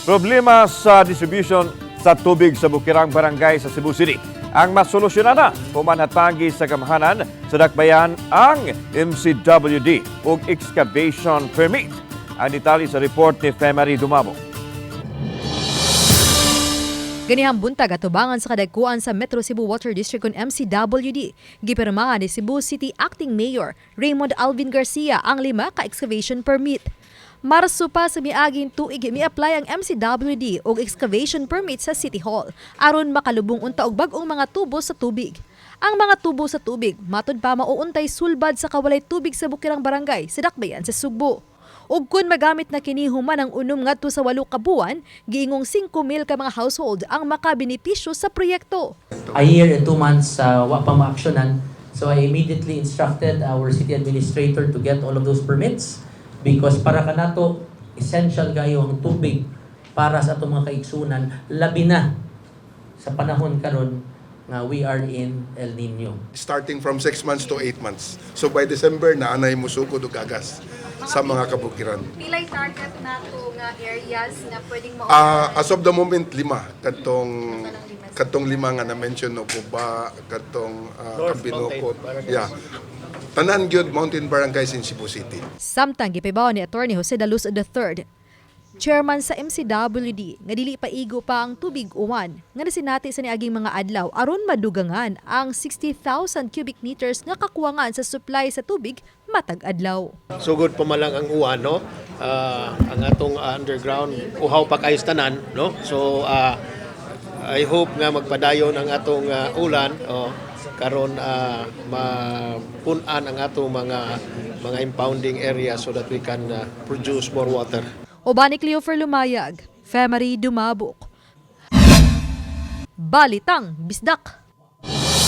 Problema sa distribution sa tubig sa bukirang barangay sa Cebu City. Ang masulosyunan na pumanatagi sa kagamhanan sa dakbayan ang MCWD o Excavation permit. Ang detalye sa report ni Femari Dumabo. Ganihang buntag atubangan sa kadagkuan sa Metro Cebu Water District on MCWD. Gipirmahan ni Cebu City Acting Mayor Raymond Alvin Garcia ang 5 ka excavation permit. Marso pa sa miaging tuig mi-apply ang MCWD o excavation permit sa City Hall aron makalubong unta og bag-ong mga tubo sa tubig. Ang mga tubo sa tubig matud pa mauuntay sulbad sa kawalay tubig sa bukirang barangay sa dakbayan sa Cebu. Ug kun magamit na kini human ang unom ngadto sa 8 ka buwan, giingong 5,000 ka mga household ang makabenepisyo sa proyekto. A year and 2 months wa pa maaksyonan. So I immediately instructed our city administrator to get all of those permits because para kanato essential kayo ang tubig para sa atong mga kaigsunan labi na sa panahon karon nga we are in El Nino. Starting from 6 months to 8 months. So by December na anay musukod og gagas sa mga kabukiran. Pilay target na to nga areas na pwedeng As of the moment 5 katong 5 nga na mention no Guba, katong Kabinokot. Yeah. Tanan gyud mountain barangays in Cebu City. Samtang gipibaw ni Attorney Jose Daluz III, chairman sa MCWD, nga dili paigo pa ang tubig uwan nga nasinati sa niaging mga adlaw aron madugangan ang 60,000 cubic meters nga kakuwangan sa supply sa tubig matag adlaw. Sugod pa malang ang uwan, no? Ang atong underground uhaw pa kayos tanan, no? So I hope nga magpadayon ang atong ulan karon mapunan ang atong mga impounding area so that we can produce more water. Obanik Cleofer Lumayag, Femari Dumabok. Balitang Bisdak.